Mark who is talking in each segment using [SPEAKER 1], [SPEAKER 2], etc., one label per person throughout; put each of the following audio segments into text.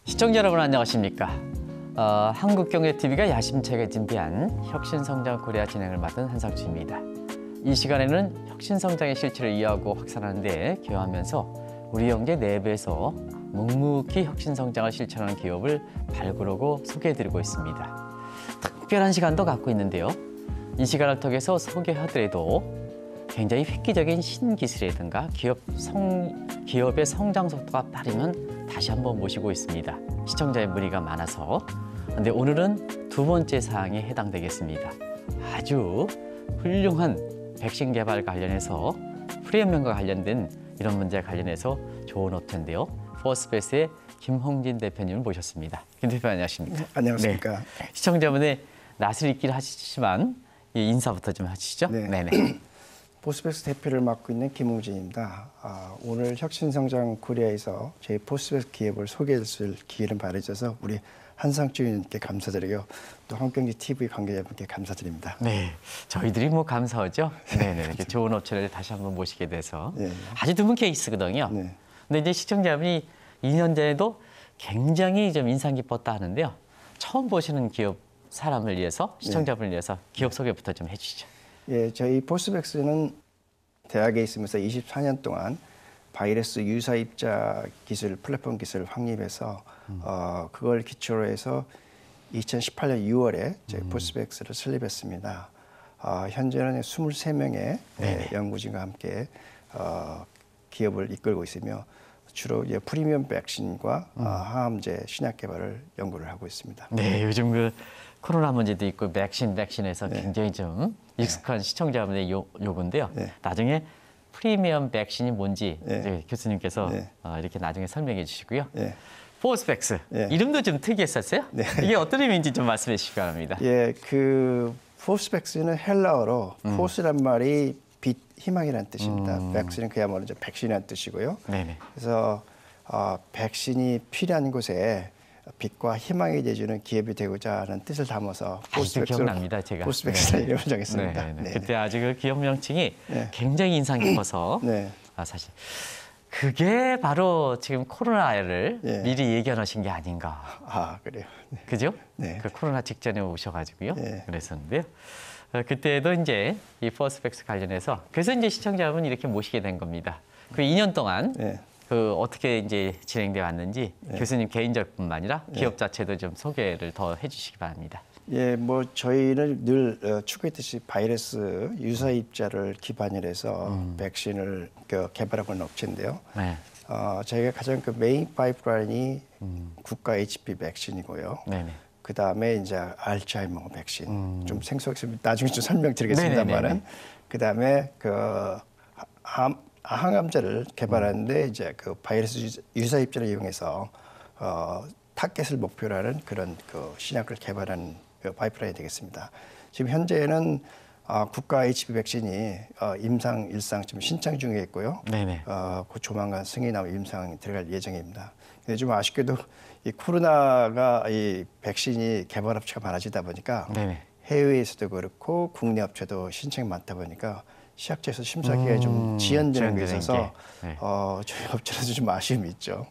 [SPEAKER 1] 시청자 여러분 안녕하십니까? 한국경제TV가 야심차게 준비한 혁신성장 코리아 진행을 맡은 한상추입니다. 이 시간에는 혁신성장의 실체를 이해하고 확산하는 데 기여하면서 우리 경제 내부에서 묵묵히 혁신성장을 실천하는 기업을 발굴하고 소개해드리고 있습니다. 특별한 시간도 갖고 있는데요. 이 시간을 통해서 소개하더라도 굉장히 획기적인 신기술이라든가 기업의 성장 속도가 빠르면 다시 한번 모시고 있습니다. 시청자의 문의가 많아서. 근데 오늘은 두 번째 사항에 해당되겠습니다. 아주 훌륭한 백신 개발 관련해서 프리미엄과 관련된 이런 문제 관련해서 좋은 업체인데요. 포스베이스의 김홍진 대표님을 모셨습니다. 김 대표 안녕하십니까?
[SPEAKER 2] 안녕하십니까?
[SPEAKER 1] 네. 시청자분의 낯을 잊긴 하시지만 인사부터 좀 하시죠.
[SPEAKER 2] 네.
[SPEAKER 1] 네네.
[SPEAKER 2] 포스베이스 대표를 맡고 있는 김홍진입니다. 오늘 혁신성장 코리아에서 저희 포스베이스 기업을 소개해줄 기회를 마련해줘서 우리 한상추 의원님께 감사드리고 또 한국경제TV 관계자분께 감사드립니다.
[SPEAKER 1] 네, 저희들이 뭐 감사하죠. 네네, 이렇게 좋은 업체를 다시 한번 모시게 돼서
[SPEAKER 2] 네.
[SPEAKER 1] 아주 드문 케이스거든요.
[SPEAKER 2] 네.
[SPEAKER 1] 근데 이제 시청자분이 2년 전에도 굉장히 좀 인상 깊었다 하는데요. 처음 보시는 기업 사람을 위해서 시청자분을 위해서 기업 소개부터 좀 해주시죠.
[SPEAKER 2] 예, 저희 포스베이스는 대학에 있으면서 24년 동안 바이러스 유사 입자 기술, 플랫폼 기술을 확립해서 그걸 기초로 해서 2018년 6월에 저희 포스베이스를 설립했습니다. 현재는 23명의 연구진과 함께 기업을 이끌고 있으며 주로 프리미엄 백신과 항암제 신약 개발을 연구를 하고 있습니다.
[SPEAKER 1] 네, 요즘 그 코로나 문제도 있고 백신에서 굉장히 좀 익숙한 시청자분의 요구인데요. 나중에 프리미엄 백신이 뭔지 이제 교수님께서 이렇게 나중에 설명해 주시고요. 포스백스 이름도 좀 특이했었어요. 이게 어떤 의미인지 좀 말씀해 주시기 바랍니다.
[SPEAKER 2] 예, 그 포스백스는 헬라어로 포스란 말이 빛, 희망이라는 뜻입니다. 백신은 그야말로 이제 백신이라는 뜻이고요. 그래서 백신이 필요한 곳에 빛과 희망이 내주는 기업이 되고자 하는 뜻을 담아서
[SPEAKER 1] 기억납니다, 제가.
[SPEAKER 2] 포스백스라는 이름을 정했습니다.
[SPEAKER 1] 그때 아주 그 기업 명칭이 굉장히 인상 깊어서 사실 그게 바로 지금 코로나를 미리 예견하신 게 아닌가.
[SPEAKER 2] 그래요.
[SPEAKER 1] 그죠? 그 코로나 직전에 오셔가지고요. 그랬었는데요. 그때도 이제 이 포스백스 관련해서 그래서 이제 시청자분 이렇게 모시게 된 겁니다. 그 2년 동안 그 어떻게 이제 진행돼 왔는지 교수님 개인적뿐만 아니라 기업 자체도 좀 소개를 더 해주시기 바랍니다.
[SPEAKER 2] 예, 뭐 저희는 늘 추구했듯이 바이러스 유사 입자를 기반으로 해서 백신을 개발하고 있는 업체인데요. 저희가 가장 그 메인 파이프라인이 국가 HPV 백신이고요. 그 다음에 이제 알츠하이머 백신 좀 생소했으면 나중에 좀 설명드리겠습니다만은 그 다음에 그 항암제를 개발하는데 이제 그 바이러스 유사 입자를 이용해서 타겟을 목표로 하는 그런 그 신약을 개발하는 그 파이프라인이 되겠습니다. 지금 현재는 국가 HPV 백신이 임상 1상 지금 신청 중에 있고요. 그 조만간 승인이 나면 임상 들어갈 예정입니다. 근데 좀 아쉽게도 이 코로나가 이 백신이 개발 업체가 많아지다 보니까 해외에서도 그렇고 국내 업체도 신청이 많다 보니까 시약처에서 심사 기간이 좀 지연되는 게 있어서 저희 업체에서 좀 아쉬움이 있죠.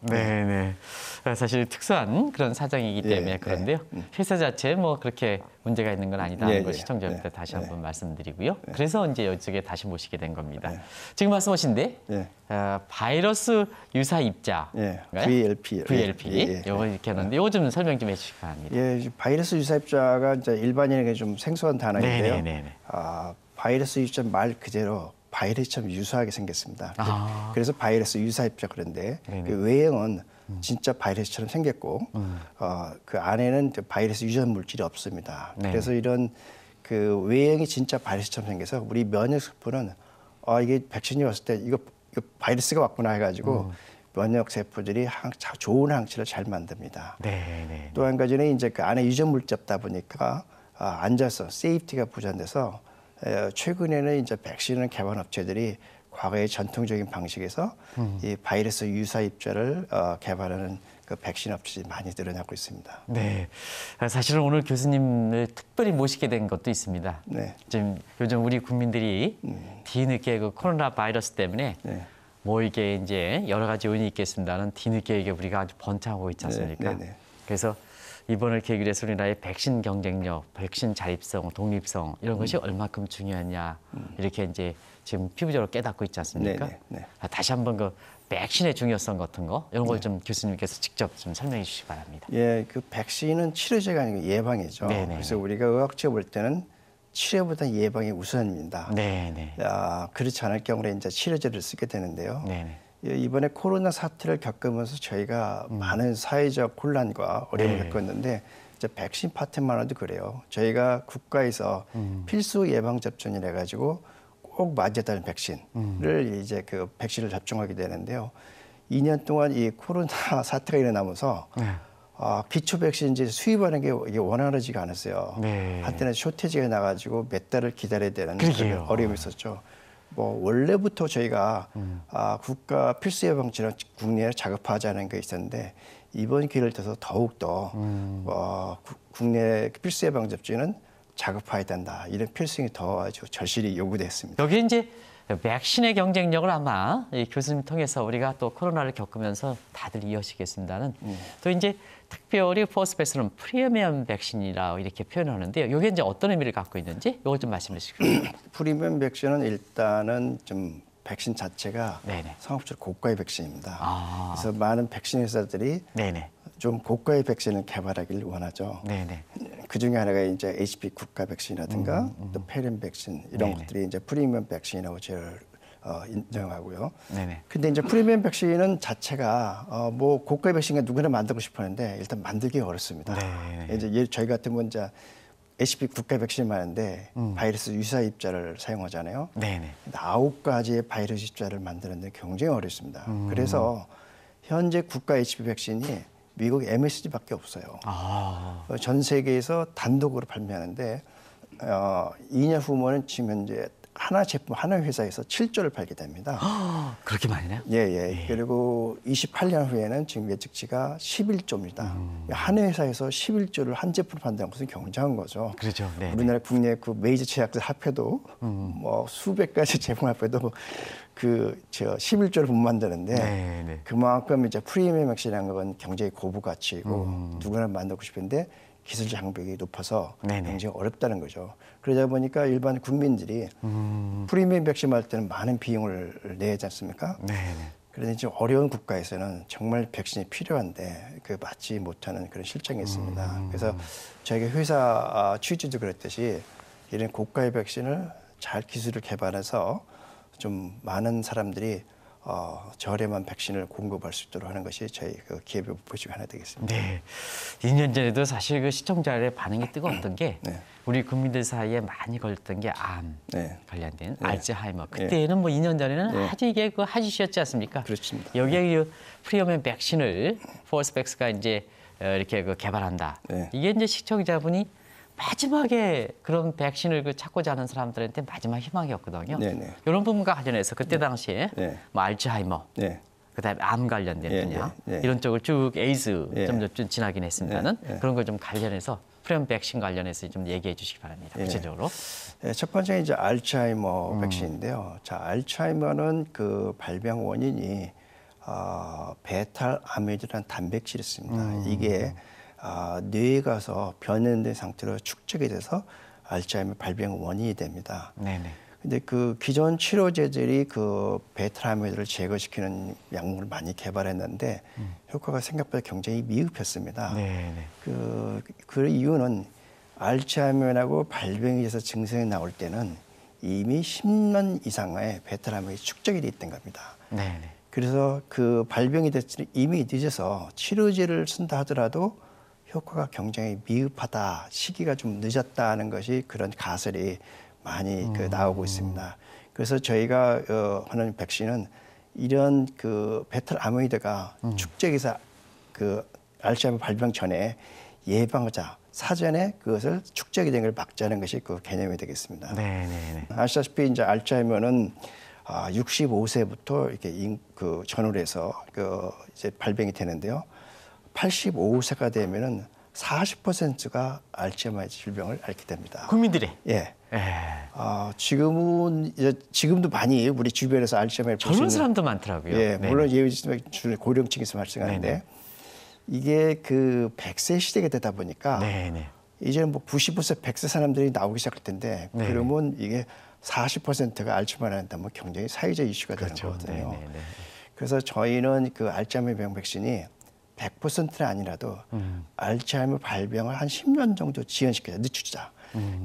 [SPEAKER 1] 사실 특수한 그런 사정이기 때문에 그런데요. 회사 자체에 뭐 그렇게 문제가 있는 건 아니다는 걸 시청자분들 다시 한번 말씀드리고요. 그래서 이제 이쪽에 다시 모시게 된 겁니다. 지금 말씀하신데 바이러스 유사 입자
[SPEAKER 2] VLP
[SPEAKER 1] 이거 이렇게 하는데 이거 좀 설명 좀 해주시기 바랍니다.
[SPEAKER 2] 바이러스 유사 입자가 이제 일반인에게 좀 생소한 단어인데요. 바이러스 유사 말 그대로 바이러스처럼 유사하게 생겼습니다. 그래서 바이러스 유사 입자 그런데 그 외형은 진짜 바이러스처럼 생겼고 그 안에는 바이러스 유전 물질이 없습니다. 그래서 이런 그 외형이 진짜 바이러스처럼 생겨서 우리 면역 세포는 이게 백신이 왔을 때 이거 바이러스가 왔구나 해가지고 면역 세포들이 좋은 항체를 잘 만듭니다. 또 한 가지는 이제 그 안에 유전 물질이 없다 보니까 앉아서 세이프티가 보장돼서 최근에는 이제 백신을 개발 업체들이 과거의 전통적인 방식에서 이 바이러스 유사 입자를 개발하는 그 백신 업체들이 많이 늘어나고 있습니다.
[SPEAKER 1] 사실은 오늘 교수님을 특별히 모시게 된 것도 있습니다. 지금 요즘 우리 국민들이 뒤늦게 그 코로나 바이러스 때문에 뭐 이게 이제 여러 가지 요인이 있겠습니다는 뒤늦게 이게 우리가 아주 번창하고 있지 않습니까?
[SPEAKER 2] 네.
[SPEAKER 1] 그래서 이번을 계기로 해서 우리나라의 백신 경쟁력, 백신 자립성, 독립성 이런 것이 얼마큼 중요하냐 이렇게 이제 지금 피부적으로 깨닫고 있지 않습니까? 다시 한번 그 백신의 중요성 같은 거 이런 걸 좀 교수님께서 직접 좀 설명해 주시기 바랍니다.
[SPEAKER 2] 예, 그 백신은 치료제가 아니고 예방이죠. 그래서 우리가 의학적으로 볼 때는 치료보다 예방이 우선입니다. 그렇지 않을 경우에 이제 치료제를 쓰게 되는데요. 이번에 코로나 사태를 겪으면서 저희가 많은 사회적 혼란과 어려움을 겪었는데 이제 백신 파트만 해도 그래요. 저희가 국가에서 필수 예방 접종이라 가지고 꼭 맞아야 되는 백신을 이제 그 백신을 접종하게 되는데요. 2년 동안 이 코로나 사태가 일어나면서 기초 백신제 수입하는 게 이게 원활하지가 않았어요. 한때는 쇼티지가 나가지고 몇 달을 기다려야 되는 그런 어려움이 있었죠. 뭐 원래부터 저희가 국가 필수 예방제는 국내에 자급화하자는 게 있었는데 이번 기회를 통해서 더욱 더 국내 필수 예방 접종은 자급화해야 된다. 이런 필수성이 더 아주 절실히 요구됐습니다.
[SPEAKER 1] 여기 이제 백신의 경쟁력을 아마 이 교수님 통해서 우리가 또 코로나를 겪으면서 다들 이어지겠습니다는 또 이제 특별히 포스페스는 프리미엄 백신이라고 이렇게 표현하는데요. 이게 이제 어떤 의미를 갖고 있는지 이걸 좀 말씀해 주시겠어요?
[SPEAKER 2] 프리미엄 백신은 일단은 좀 백신 자체가 상업적으로 고가의 백신입니다. 그래서 많은 백신 회사들이 좀 고가의 백신을 개발하기를 원하죠. 그 중에 하나가 이제 HP 국가 백신이라든가 또 페렌 백신 이런 것들이 이제 프리미엄 백신이라고 저를 인정하고요. 근데 이제 프리미엄 백신은 자체가 뭐 고가의 백신이 누구나 만들고 싶었는데 일단 만들기 어렵습니다. 이제 저희 같은 이제 HP 국가 백신이 많은데 바이러스 유사 입자를 사용하잖아요. 9가지의 바이러스 입자를 만드는데 굉장히 어렵습니다. 그래서 현재 국가 HP 백신이 미국 MSD밖에 없어요. 전 세계에서 단독으로 발매하는데 2년 후면은 지금 현재 하나 제품 하나 회사에서 7조를 팔게 됩니다.
[SPEAKER 1] 그렇게 많이네요?
[SPEAKER 2] 그리고 28년 후에는 지금 예측치가 11조입니다. 한 회사에서 11조를 한 제품 판다는 것은 굉장한 거죠.
[SPEAKER 1] 그렇죠.
[SPEAKER 2] 우리나라 국내 그 메이저 제약사 합해도 뭐 수백 가지 제품 합해도 그 11조를 못 만드는데 그만큼 이제 프리미엄 백신이라는 건 굉장히 고부 가치이고 누구나 만들고 싶은데 기술 장벽이 높아서 굉장히 어렵다는 거죠. 그러다 보니까 일반 국민들이 프리미엄 백신 할 때는 많은 비용을 내야지 않습니까? 그런데 이제 어려운 국가에서는 정말 백신이 필요한데 그 받지 못하는 그런 실정이 있습니다. 그래서 저희가 회사 취지도 그랬듯이 이런 고가의 백신을 잘 기술을 개발해서 좀 많은 사람들이 저렴한 백신을 공급할 수 있도록 하는 것이 저희 그 기업의 목표 중 하나 되겠습니다.
[SPEAKER 1] 2년 전에도 사실 그 시청자들의 반응이 뜨거웠던 게 우리 국민들 사이에 많이 걸렸던 게 암 관련된 알츠하이머. 그때는 뭐 2년 전에는 아주 이게 그 하시셨지 않습니까?
[SPEAKER 2] 그렇습니다.
[SPEAKER 1] 여기에 그 프리미엄 백신을 포스펙스가 이제 이렇게 그 개발한다. 이게 이제 시청자분이 마지막에 그런 백신을 그 찾고자 하는 사람들한테 마지막 희망이었거든요. 이런 부분과 관련해서 그때 당시에 뭐 알츠하이머, 그다음에 암 관련된 분야 이런 쪽을 쭉 에이즈 좀 지나긴 했습니다는 그런 걸 좀 관련해서 프리미엄 백신 관련해서 좀 얘기해 주시기 바랍니다. 구체적으로.
[SPEAKER 2] 첫 번째 이제 알츠하이머 백신인데요. 자, 알츠하이머는 그 발병 원인이 베탈 아밀로이드라는 단백질이 있습니다. 이게 뇌에 가서 변형된 상태로 축적이 돼서 알츠하이머 발병 원인이 됩니다. 근데 그 기존 치료제들이 그 베타 아밀로이드를 제거시키는 약물을 많이 개발했는데 효과가 생각보다 굉장히 미흡했습니다. 그 이유는 알츠하이머라고 발병이 돼서 증상이 나올 때는 이미 10년 이상의 베타 아밀로이드 축적이 돼 있던 겁니다. 그래서 그 발병이 됐을 때 이미 늦어서 치료제를 쓴다 하더라도 효과가 굉장히 미흡하다, 시기가 좀 늦었다는 것이 그런 가설이 많이 나오고 있습니다. 그래서 저희가 하는 백신은 이런 그 베타 아밀로이드가 축적해서 그 알츠하이머 발병 전에 예방하자, 사전에 그것을 축적이 된 걸 막자는 것이 그 개념이 되겠습니다. 아시다시피 이제 알츠하이머는 65세부터 이렇게 그 전후해서 그 이제 발병이 되는데요. 85세가 되면은 40%가 알츠하이머 질병을 앓게 됩니다.
[SPEAKER 1] 국민들이?
[SPEAKER 2] 지금도 많이 우리 주변에서 알츠하이머를
[SPEAKER 1] 젊은 사람도 많더라고요.
[SPEAKER 2] 예, 물론 예외지만 주로 고령층에서 발생하는데 네네. 이게 그 100세 시대가 되다 보니까 네네. 이제는 뭐 95세, 100세 사람들이 나오기 시작할 텐데 네네. 그러면 이게 40%가 알츠하이머를 한다면 굉장히 사회적 이슈가 되는 거거든요. 네네네. 그래서 저희는 그 알츠하이머 예방 백신이 100%는 아니라도 알츠하이머 발병을 한 10년 정도 지연시켜서 늦추자.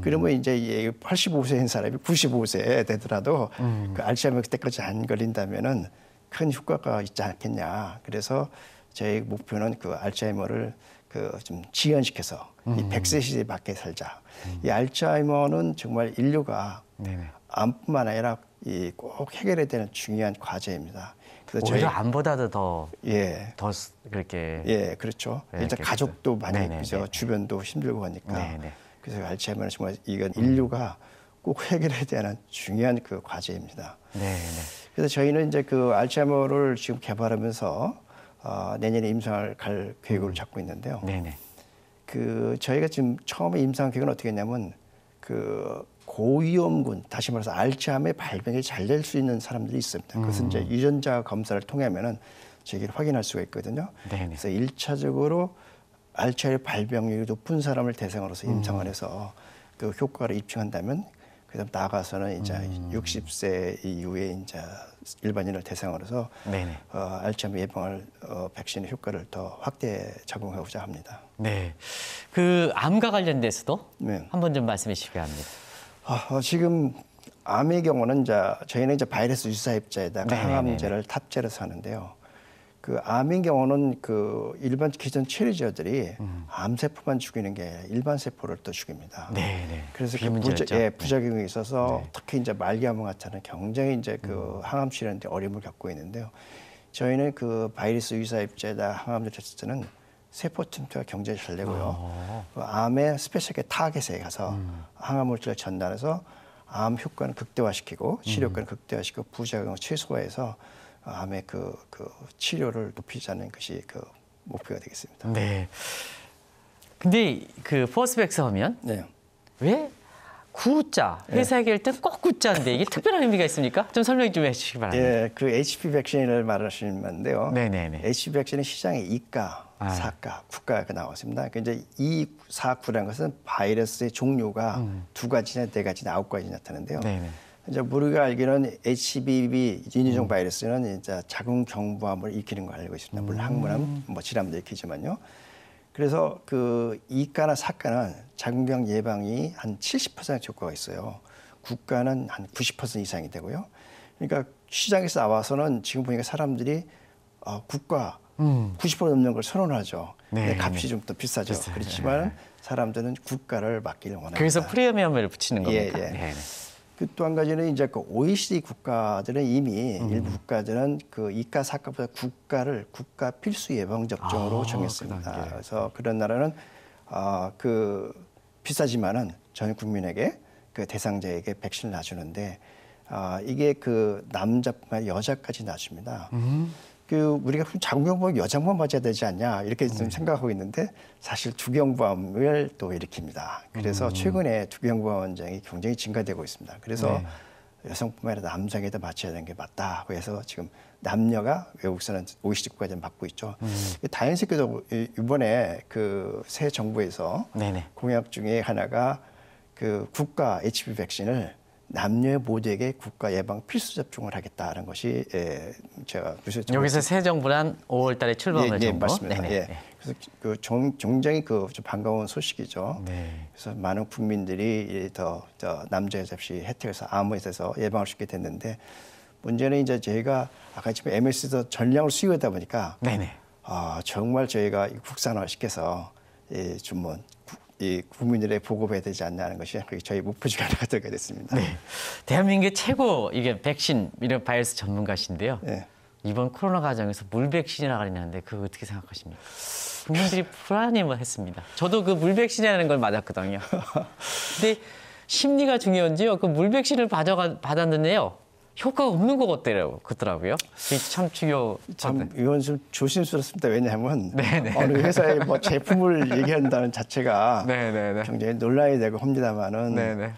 [SPEAKER 2] 그러면 이제 85세인 사람이 95세 되더라도 그 알츠하이머 그때까지 안 걸린다면은 큰 효과가 있지 않겠냐. 그래서 저희 목표는 그 알츠하이머를 그 좀 지연시켜서 이 100세 시대 밖에 살자. 이 알츠하이머는 정말 인류가 암뿐만 아니라 이 꼭 해결해야 되는 중요한 과제입니다.
[SPEAKER 1] 오히려 암보다도 더 그렇게
[SPEAKER 2] 그렇죠. 일단 가족도 많이 그죠. 주변도 힘들고 하니까. 그래서 알츠하이머는 정말 이건 인류가 꼭 해결해야 되는 중요한 그 과제입니다. 그래서 저희는 이제 그 알츠하이머를 지금 개발하면서 내년에 임상을 갈 계획을 잡고 있는데요. 그 저희가 지금 처음에 임상 계획은 어떻게 했냐면 그 고위험군, 다시 말해서 알츠하이머의 발병이 잘 될 수 있는 사람들이 있습니다. 그것은 이제 유전자 검사를 통하면은 저희가 확인할 수가 있거든요. 그래서 1차적으로 알츠하이머 발병률이 높은 사람을 대상으로서 임상을 해서 그 효과를 입증한다면 그다음 나아가서는 이제 60세 이후에 이제 일반인을 대상으로서 알츠하이머 예방을 백신의 효과를 더 확대 적용하고자 합니다.
[SPEAKER 1] 그 암과 관련돼서도 한번 좀 말씀해 주시기 바랍니다.
[SPEAKER 2] 지금 암의 경우는 이제 저희는 이제 바이러스 유사입자에다가 항암제를 탑재해서 하는데요. 그 암의 경우는 그 일반 기존 치료제들이 암세포만 죽이는 게 일반 세포를 또 죽입니다. 그래서 그 부작용이 있어서 특히 이제 말기암 같은 굉장히 이제 그 항암 치료하는데 어려움을 겪고 있는데요. 저희는 그 바이러스 유사입자에다 항암제 했을 때는 세포 침투가 굉장히 잘 되고요. 그 암의 스페셜하게 타겟에 가서 항암 물질을 전달해서 암 효과는 극대화시키고 치료 효과는 극대화시키고 부작용을 최소화해서 암의 그 치료를 높이자는 것이 그 목표가 되겠습니다.
[SPEAKER 1] 근데 그 포스백스 하면 왜 구자 회사 얘기할 땐 꼭 구자인데 이게 특별한 의미가 있습니까? 좀 설명 좀 해주시기 바랍니다.
[SPEAKER 2] 그 HPV 백신을 말하시는 건데요. HPV 백신은 시장에 2가, 4가, 9가가 나왔습니다. 이제 이 4, 9라는 것은 바이러스의 종류가 2가지나 4가지나 9가지 나타나는데요. 이제 우리가 알기로는 HBV 인유종 바이러스는 이제 자궁경부암을 일으키는 걸 알고 있습니다. 물론 항문암, 뭐 질암도 일으키지만요. 그래서 그 2가나 4가는 자궁경 예방이 한 70% 효과가 있어요. 9가는 한 90% 이상이 되고요. 그러니까 시장에서 나와서는 지금 보니까 사람들이 9가 90% 넘는 걸 선언하죠. 근데 값이 좀 더 비싸죠. 그렇지만 사람들은 9가를 맞기를 원합니다.
[SPEAKER 1] 그래서 프리미엄을 붙이는 겁니까?
[SPEAKER 2] 그 또 한 가지는 이제 그 OECD 국가들은 이미 일부 국가들은 그 2가, 4가보다 9가를 국가 필수 예방 접종으로 정했습니다. 그래서 그런 나라는 그 비싸지만은 전 국민에게 그 대상자에게 백신을 놔주는데 이게 그 남자뿐만 아니라 여자까지 놔줍니다. 그 우리가 자궁경부암 여자만 맞아야 되지 않냐 이렇게 좀 생각하고 있는데 사실 두경부암을 또 일으킵니다. 그래서 최근에 두경부암 환자가 굉장히 증가되고 있습니다. 그래서 여성뿐만 아니라 남성에도 맞춰야 되는 게 맞다고 해서 지금 남녀가 외국에서는 OECD 국가에서 맞고 있죠. 다행스럽게도 이번에 그 새 정부에서 공약 중에 하나가 그 국가 HPV 백신을 남녀 모두에게 국가 예방 필수 접종을 하겠다는 것이 제가
[SPEAKER 1] 여기서 새 정부란 5월달에 출범할 정부.
[SPEAKER 2] 맞습니다. 그래서 그 굉장히 그 좀 반가운 소식이죠. 그래서 많은 국민들이 더 남자 여자 없이 혜택에서 암에 대해서 예방할 수 있게 됐는데 문제는 이제 저희가 아까 지금 MS에서 전량을 수요하다 보니까 정말 저희가 국산화시켜서 좀 이 국민들의 보급해야 되지 않냐는 것이 저희 목표 중에 하나가 되게 됐습니다.
[SPEAKER 1] 대한민국의 최고 이게 백신 이런 바이러스 전문가신데요. 이번 코로나 과정에서 물 백신이라고 하는데 그거 어떻게 생각하십니까? 국민들이 불안해했습니다. 저도 그 물 백신이라는 걸 맞았거든요. 근데 심리가 중요한지요. 그 물 백신을 받았는데요. 효과가 없는 것 같더라고요. 참 중요.
[SPEAKER 2] 참 이건 좀 조심스럽습니다. 왜냐하면 어느 회사의 뭐 제품을 얘기한다는 자체가 굉장히 논란이 되고 합니다만은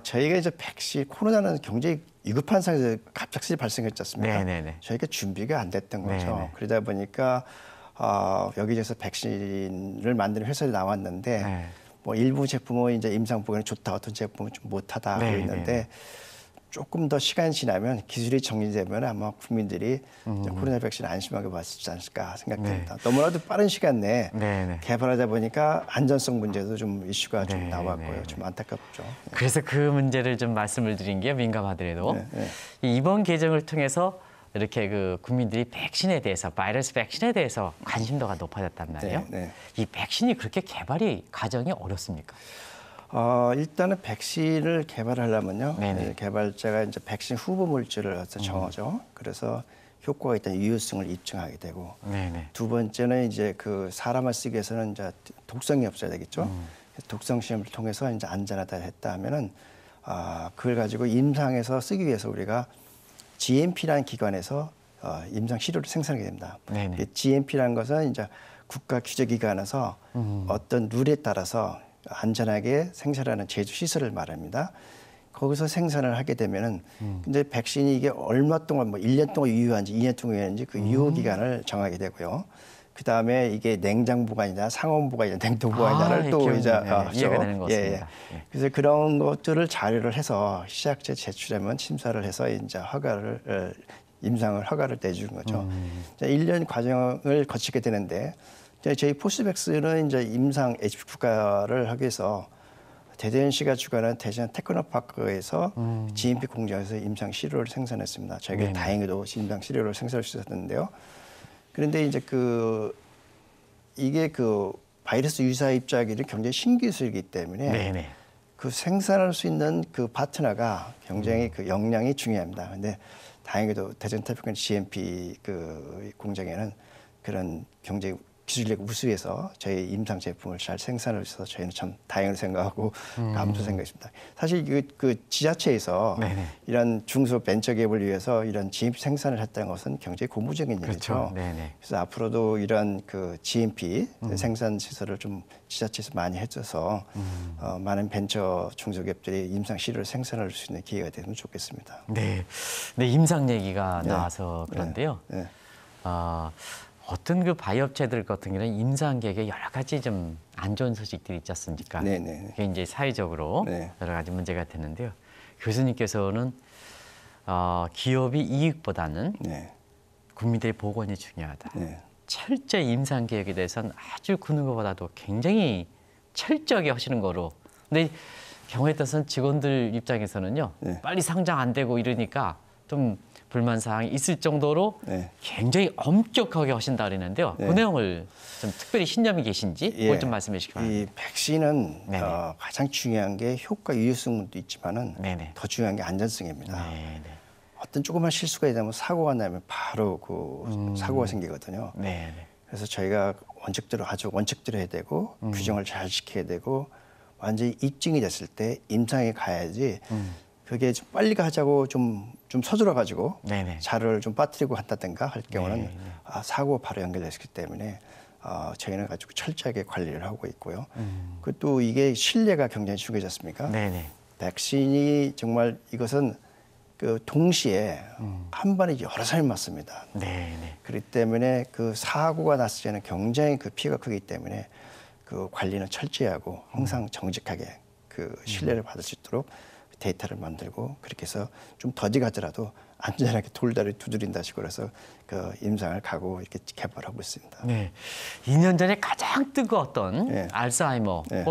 [SPEAKER 2] 저희가 이제 백신 코로나는 굉장히 위급한 상황에서 갑작스레 발생했지 않습니까?
[SPEAKER 1] 네네네.
[SPEAKER 2] 저희가 준비가 안 됐던 거죠.
[SPEAKER 1] 네네.
[SPEAKER 2] 그러다 보니까 여기저기서 백신을 만드는 회사에 나왔는데
[SPEAKER 1] 네.
[SPEAKER 2] 뭐 일부 제품은 이제 임상 보고는 좋다, 어떤 제품은 좀 못하다 하고
[SPEAKER 1] 네네네.
[SPEAKER 2] 있는데 조금 더 시간이 지나면 기술이 정리되면 아마 국민들이 코로나 백신 안심하게 받지 않을까 생각됩니다.
[SPEAKER 1] 네.
[SPEAKER 2] 너무나도 빠른 시간 내에
[SPEAKER 1] 네네.
[SPEAKER 2] 개발하다 보니까 안전성 문제도 좀 이슈가 좀
[SPEAKER 1] 네,
[SPEAKER 2] 나왔고요.
[SPEAKER 1] 네,
[SPEAKER 2] 좀 안타깝죠.
[SPEAKER 1] 그래서 그 문제를 좀 말씀을 드린 게 민감하더라도
[SPEAKER 2] 네, 네.
[SPEAKER 1] 이번 개정을 통해서 이렇게 그 국민들이 백신에 대해서 바이러스 백신에 대해서 관심도가 높아졌단 말이에요.
[SPEAKER 2] 네, 네.
[SPEAKER 1] 이 백신이 그렇게 개발이 과정이 어렵습니까?
[SPEAKER 2] 일단은 백신을 개발하려면요.
[SPEAKER 1] 네네.
[SPEAKER 2] 개발자가 이제 백신 후보 물질을 어서 정하죠. 그래서 효과가 있다는 유효성을 입증하게 되고
[SPEAKER 1] 네네.
[SPEAKER 2] 두 번째는 이제 그 사람을 쓰기 위해서는 이제 독성이 없어야 되겠죠. 그래서 독성 시험을 통해서 이제 안전하다 했다 하면은 그걸 가지고 임상에서 쓰기 위해서 우리가 GMP라는 기관에서 임상 시료를 생산하게 됩니다.
[SPEAKER 1] 네네.
[SPEAKER 2] GMP라는 것은 이제 국가 규제기관에서 어떤 룰에 따라서 안전하게 생산하는 제조 시설을 말합니다. 거기서 생산을 하게 되면은 근데 백신이 이게 얼마 동안 뭐 1년 동안 유효한지 2년 동안 유효한지 그 유효 기간을 정하게 되고요. 그다음에 이게 냉장 보관이냐 상온 보관이냐 냉동 보관이냐를 또 이제
[SPEAKER 1] 이해가 되는 것 같습니다.
[SPEAKER 2] 예. 그래서 그런 것들을 자료를 해서 시작제 제출하면 심사를 해서 이제 허가를 임상을 허가를 내주는 거죠. 1년 과정을 거치게 되는데 저희 포스백스는 이제 임상 HP 국가를 하기 위해서 대전시가 주관한 대전 테크노파크에서 GMP 공장에서 임상 시료를 생산했습니다. 저희가
[SPEAKER 1] 네네.
[SPEAKER 2] 다행히도 임상 시료를 생산할 수 있었는데요. 그런데 이제 이게 바이러스 유사 입자기는 굉장히 신기술이기 때문에
[SPEAKER 1] 네네.
[SPEAKER 2] 그 생산할 수 있는 그 파트너가 굉장히 그 역량이 중요합니다. 근데 다행히도 대전 테크노 GMP 그 공장에는 그런 굉장히 기술력 우수해서 저희 임상 제품을 잘 생산을 해서 저희는 참 다행을 생각하고 감사 생각했습니다. 사실 그 지자체에서
[SPEAKER 1] 네네.
[SPEAKER 2] 이런 중소 벤처 기업을 위해서 이런 GMP 생산을 했다는 것은 굉장히 고무적인
[SPEAKER 1] 그렇죠.
[SPEAKER 2] 일이죠.
[SPEAKER 1] 네네.
[SPEAKER 2] 그래서 앞으로도 이런 그 GMP 생산 시설을 좀 지자체에서 많이 해줘서 많은 벤처 중소기업들이 임상 시료를 생산할 수 있는 기회가 되면 좋겠습니다.
[SPEAKER 1] 네. 네, 임상 얘기가 나와서 그런데요.
[SPEAKER 2] 네.
[SPEAKER 1] 어떤 그 바이오 업체들 같은 경우는 임상 계획에 여러 가지 좀 안 좋은 소식들이 있지 않습니까?
[SPEAKER 2] 네네.
[SPEAKER 1] 그게 이제 사회적으로
[SPEAKER 2] 네.
[SPEAKER 1] 여러 가지 문제가 되는데요. 교수님께서는 기업이 이익보다는
[SPEAKER 2] 네.
[SPEAKER 1] 국민들의 보건이 중요하다.
[SPEAKER 2] 네.
[SPEAKER 1] 철저히 임상 계획에 대해서는 아주 그 누구보다도 굉장히 철저하게 하시는 거로. 근데 경우에 따라서는 직원들 입장에서는요.
[SPEAKER 2] 네.
[SPEAKER 1] 빨리 상장 안 되고 이러니까 좀 불만 사항이 있을 정도로
[SPEAKER 2] 네.
[SPEAKER 1] 굉장히 엄격하게 하신다 그러는데요.
[SPEAKER 2] 네.
[SPEAKER 1] 그 내용을 좀 특별히 신념이 계신지 그걸 좀 말씀해 주시기 바랍니다.
[SPEAKER 2] 이 백신은
[SPEAKER 1] 네네.
[SPEAKER 2] 가장 중요한 게 효과 유효성도 있지만은
[SPEAKER 1] 네네.
[SPEAKER 2] 더 중요한 게 안전성입니다.
[SPEAKER 1] 네네.
[SPEAKER 2] 어떤 조그만 실수가 있다면 사고가 나면 바로 그 사고가 생기거든요.
[SPEAKER 1] 네네.
[SPEAKER 2] 그래서 저희가 아주 원칙대로 해야 되고 규정을 잘 지켜야 되고 완전히 입증이 됐을 때 임상에 가야지 그게 좀 빨리 가자고 좀 서둘러 가지고
[SPEAKER 1] 네네.
[SPEAKER 2] 자료를 좀 빠뜨리고 한다든가 할 경우는
[SPEAKER 1] 네네.
[SPEAKER 2] 사고가 바로 연결됐기 때문에 저희는 가지고 철저하게 관리를 하고 있고요. 그또 이게 신뢰가 굉장히 중요하지 않습니까?
[SPEAKER 1] 네네.
[SPEAKER 2] 백신이 정말 이것은 그 동시에 한 번에 여러 사람이 맞습니다.
[SPEAKER 1] 네네.
[SPEAKER 2] 그렇기 때문에 그 사고가 났을 때는 굉장히 그 피해가 크기 때문에 그 관리는 철저히 하고 항상 정직하게 그 신뢰를 받을 수 있도록 데이터를 만들고 그렇게 해서 좀 더디 가더라도 안전하게 돌다리 두드린다 식으로 해서 그 임상을 가고 이렇게 개발하고 있습니다.
[SPEAKER 1] 네. 2년 전에 가장 뜨거웠던
[SPEAKER 2] 네.
[SPEAKER 1] 알츠하이머
[SPEAKER 2] 네.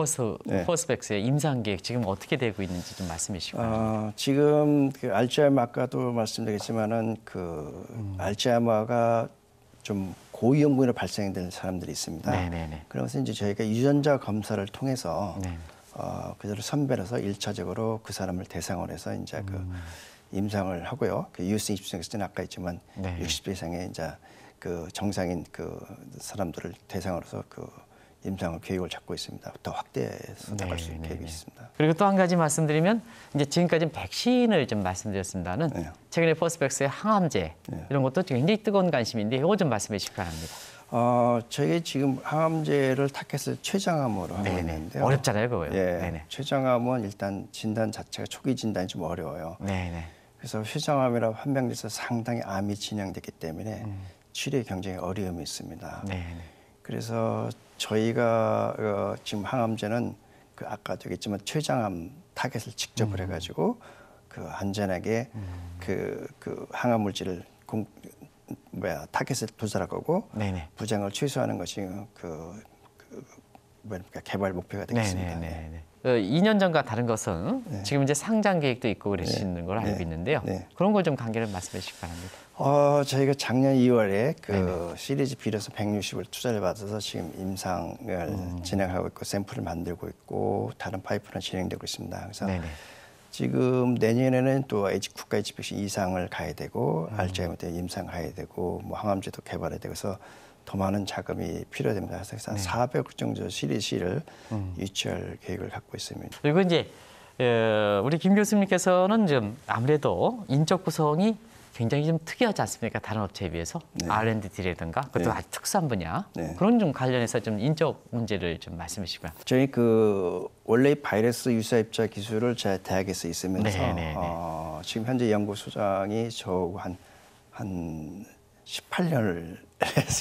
[SPEAKER 1] 네. 포스백스의 임상 계획 지금 어떻게 되고 있는지 좀 말씀해 주시기 바랍니다.
[SPEAKER 2] 지금 그 알츠하이머 아까도 말씀드렸지만은 그 알츠하이머가 좀 고위험군으로 발생된 사람들이 있습니다.
[SPEAKER 1] 네네네.
[SPEAKER 2] 그러면서 이제 저희가 유전자 검사를 통해서
[SPEAKER 1] 네.
[SPEAKER 2] 그대로 선별해서 1차적으로 그 사람을 대상으로 해서 이제 그 임상을 하고요. 그 유효성 입증에서는 아까 있지만
[SPEAKER 1] 네.
[SPEAKER 2] 60세 이상의 이제 그 정상인 그 사람들을 대상으로서 그 임상을 계획을 잡고 있습니다. 더 확대해서 나갈 수 있게 계획이 있습니다.
[SPEAKER 1] 그리고 또 한 가지 말씀드리면 이제 지금까지는 백신을 좀 말씀드렸습니다는
[SPEAKER 2] 네.
[SPEAKER 1] 최근에 포스백스의 항암제 이런 것도 굉장히 뜨거운 관심인데 이거 좀 말씀해 주시기 바랍니다.
[SPEAKER 2] 저희 지금 항암제를 타겟을 췌장암으로 하고 있는데요.
[SPEAKER 1] 어렵잖아요, 그거요.
[SPEAKER 2] 예,
[SPEAKER 1] 네네.
[SPEAKER 2] 췌장암은 일단 진단 자체가 초기 진단이 좀 어려워요.
[SPEAKER 1] 네네.
[SPEAKER 2] 그래서 췌장암이라고 판명돼서 상당히 암이 진행됐기 때문에 치료에 굉장히 어려움이 있습니다.
[SPEAKER 1] 네네.
[SPEAKER 2] 그래서 저희가 지금 항암제는 그 아까도 얘기했지만 췌장암 타겟을 직접을 해가지고 그 안전하게 그 항암 물질을 타겟을 도달할 거고
[SPEAKER 1] 네네.
[SPEAKER 2] 부작용을 최소화하는 것이 개발 목표가 되겠습니다.
[SPEAKER 1] 네네네. 2년 전과 다른 것은 지금 이제 상장 계획도 있고 그러시는 걸 알고 있는데요. 그런 걸 좀 관계를 말씀해 주시기 바랍니다.
[SPEAKER 2] 저희가 작년 2월에 그 시리즈 B로서 160을 투자를 받아서 지금 임상을 진행하고 있고 샘플을 만들고 있고 다른 파이프는 진행되고 있습니다. 그래서 지금 내년에는 또 국가 HPC 이상을 가야 되고 알츠하이머 때 임상 가야 되고 뭐 항암제도 개발해야 되고 그래서 더 많은 자금이 필요됩니다. 그래서 한 400억 정도 시리즈를 유치할 계획을 갖고 있습니다.
[SPEAKER 1] 그리고 이제 우리 김 교수님께서는 좀 아무래도 인적 구성이 굉장히 좀 특이하지 않습니까? 다른 업체에 비해서 R&D라든가 그것도 아주 특수한 분야 그런 좀 관련해서 좀 인적 문제를 좀 말씀해 주시고요.
[SPEAKER 2] 저희 원래 바이러스 유사입자 기술을 제 대학에서 있으면서 지금 현재 연구소장이 저하고 한 18년을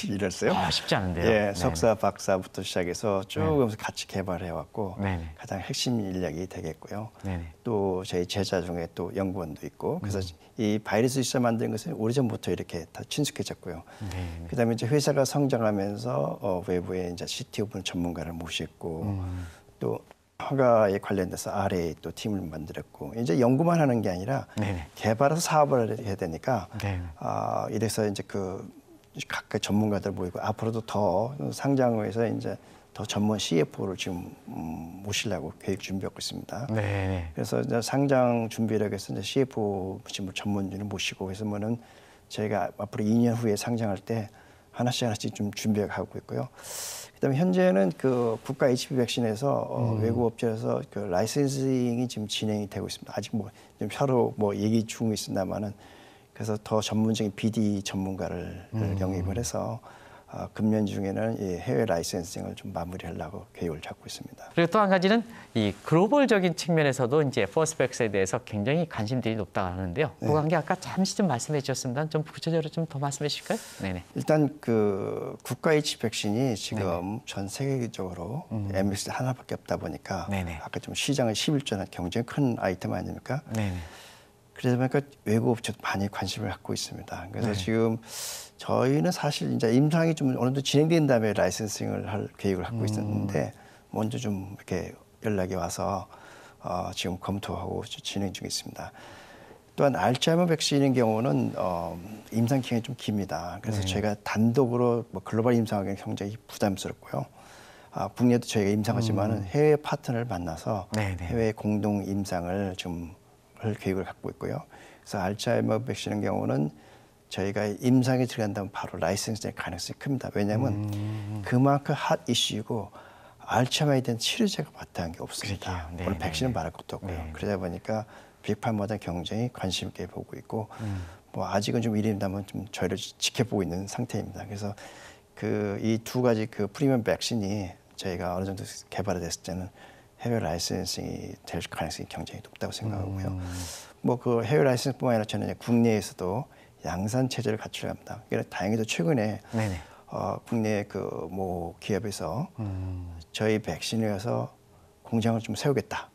[SPEAKER 2] 일했어요.
[SPEAKER 1] 쉽지 않은데요.
[SPEAKER 2] 예, 석사, 박사부터 시작해서 쭉 하면서 같이 개발해왔고 가장 핵심 인력이 되겠고요. 또 저희 제자 중에 또 연구원도 있고 그래서 이 바이러스 유사 만드는 것은 오래전부터 이렇게 다 친숙해졌고요. 그다음에 이제 회사가 성장하면서 외부에 이제 CTO 분 전문가를 모셨고 또 허가에 관련돼서 RA 또 팀을 만들었고 이제 연구만 하는 게 아니라 개발해서 사업을 해야 되니까 이래서 이제 각각 전문가들 모이고 앞으로도 더 상장해서 이제 더 전문 CFO를 지금 모시려고 계획 준비하고 있습니다. 그래서 이제 상장 준비를 해서 이제 CFO 지금 전문진을 모시고 해서 저희가 앞으로 2년 후에 상장할 때 하나씩 좀 준비하고 있고요. 그다음에 현재는 그 국가 HPV 백신에서 외국 업체에서 그 라이센싱이 지금 진행이 되고 있습니다. 아직 좀 서로 얘기 중에 있습니다만은 그래서 더 전문적인 BD 전문가를 영입을 해서 금년 중에는 이 해외 라이센싱을 좀 마무리하려고 계획을 잡고 있습니다.
[SPEAKER 1] 그리고 또 한 가지는 이 글로벌적인 측면에서도 이제 퍼스펙스에 대해서 굉장히 관심들이 높다고 하는데요. 그 관계 아까 잠시 좀 말씀해 주셨습니다. 좀 구체적으로 좀 더 말씀해 주실까요?
[SPEAKER 2] 일단 그 국가 H 백신이 지금 전 세계적으로 MX 하나밖에 없다 보니까 아까 좀 시장의 11조나 굉장히 큰 아이템 아닙니까? 그러다 보니까 외국 업체도 많이 관심을 갖고 있습니다. 그래서 지금 저희는 사실 이제 임상이 좀 어느 정도 진행된 다음에 라이센싱을 할 계획을 갖고 있었는데 먼저 좀 이렇게 연락이 와서 지금 검토하고 진행 중에 있습니다. 또한 알츠하이머 백신인 경우는 임상 기간이 좀 깁니다. 그래서 저희가 단독으로 글로벌 임상하기는 굉장히 부담스럽고요. 국내도 저희가 임상하지만은 해외 파트너를 만나서 해외 공동 임상을 좀 할 계획을 갖고 있고요. 그래서 알츠하이머 백신인 경우는 저희가 임상에 들어간다면 바로 라이센스될 가능성이 큽니다. 왜냐하면 그만큼 핫 이슈이고 알츠하이머에 대한 치료제가 마땅한 게 없습니다. 오늘 백신은 말할 것도 없고요. 그러다 보니까 빅파마다 굉장히 관심 있게 보고 있고 아직은 좀 이른다면 좀 저희를 지켜보고 있는 상태입니다. 그래서 이 두 가지 프리미엄 백신이 저희가 어느 정도 개발이 됐을 때는 해외 라이센싱이 될 가능성이 굉장히 높다고 생각하고요. 그 해외 라이센스뿐만 아니라 저는 국내에서도 양산 체제를 갖추려 합니다. 다행히도 최근에 국내 기업에서 저희 백신에서 공장을 좀 세우겠다.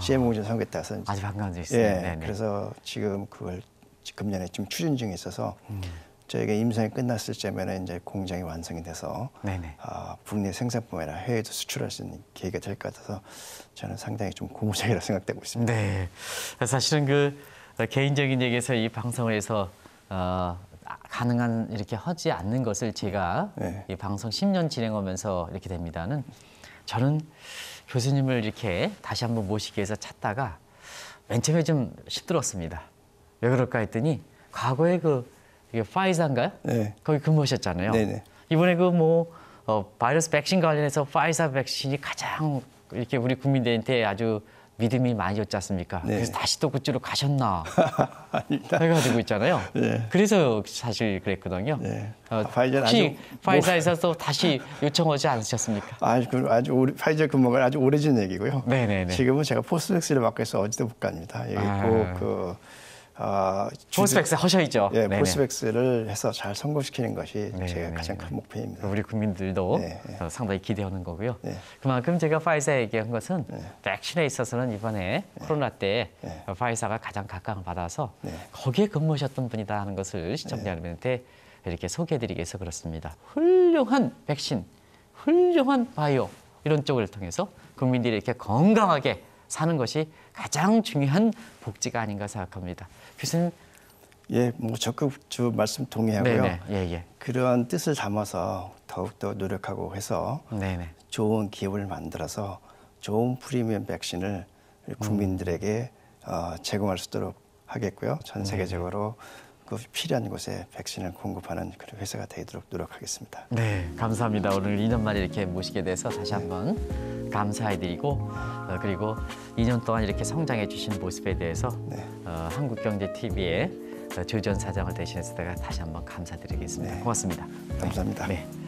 [SPEAKER 2] CM 공장 세우겠다 해서
[SPEAKER 1] 아주 반가운 데 있어요.
[SPEAKER 2] 그래서 지금 그걸 금년에 좀 추진 중에 있어서 저희가 임상이 끝났을 때면 이제 공장이 완성이 돼서 국내 생산뿐만 아니라 해외도 수출할 수 있는 계기가 될 것 같아서 저는 상당히 좀 고무적이라고 생각되고 있습니다.
[SPEAKER 1] 사실은 개인적인 얘기에서 이 방송을 해서 가능한 이렇게 하지 않는 것을 제가 이 방송 10년 진행하면서 이렇게 됩니다는 저는 교수님을 이렇게 다시 한번 모시기 위해서 찾다가 맨 처음에 좀 힘들었습니다. 왜 그럴까 했더니 과거에 이게 파이자인가요? 거기 근무하셨잖아요. 이번에 바이러스 백신 관련해서 파이자 백신이 가장 이렇게 우리 국민들한테 아주 믿음이 많이 졌지 않습니까?
[SPEAKER 2] 네.
[SPEAKER 1] 그래서 다시 또 그쪽으로 가셨나
[SPEAKER 2] 아닙니다.
[SPEAKER 1] 해가지고 있잖아요.
[SPEAKER 2] 네.
[SPEAKER 1] 그래서 사실 그랬거든요.
[SPEAKER 2] 네.
[SPEAKER 1] 파이저는 혹시 파이자에서 또 다시 요청하지 않으셨습니까?
[SPEAKER 2] 아주 오래, 파이저 근무가 아주 오래전 얘기고요.
[SPEAKER 1] 네네네.
[SPEAKER 2] 지금은 제가 포스백스를 맡고 있어 어디도 못 갑니다. 여기 꼭
[SPEAKER 1] 포스백스 하셔야죠.
[SPEAKER 2] 예, 포스백스를 해서 잘 성공시키는 것이
[SPEAKER 1] 네네.
[SPEAKER 2] 제가 가장 큰 목표입니다.
[SPEAKER 1] 우리 국민들도
[SPEAKER 2] 네.
[SPEAKER 1] 상당히 기대하는 거고요.
[SPEAKER 2] 네.
[SPEAKER 1] 그만큼 제가 파이자 얘기한 것은 백신에 있어서는 이번에 코로나 때 파이자가 가장 각광을 받아서 거기에 근무하셨던 분이다 하는 것을 시청자 여러분한테 이렇게 소개해드리기 위해서 그렇습니다. 훌륭한 백신, 훌륭한 바이오 이런 쪽을 통해서 국민들이 이렇게 건강하게 사는 것이 가장 중요한 복지가 아닌가 생각합니다. 교수님.
[SPEAKER 2] 예, 뭐 적극 말씀 동의하고요.
[SPEAKER 1] 네네. 예.
[SPEAKER 2] 그러한 뜻을 담아서 더욱더 노력하고 해서
[SPEAKER 1] 네네.
[SPEAKER 2] 좋은 기업을 만들어서 좋은 프리미엄 백신을 국민들에게 제공할 수 있도록 하겠고요. 전 세계적으로 그 필요한 곳에 백신을 공급하는 그런 회사가 되도록 노력하겠습니다.
[SPEAKER 1] 네, 감사합니다. 오늘 2년 만에 이렇게 모시게 돼서 다시 한번 감사해드리고 그리고 2년 동안 이렇게 성장해 주신 모습에 대해서 한국경제TV의 조전 사장을 대신해서 제가 다시 한번 감사드리겠습니다. 고맙습니다.
[SPEAKER 2] 감사합니다.
[SPEAKER 1] 네.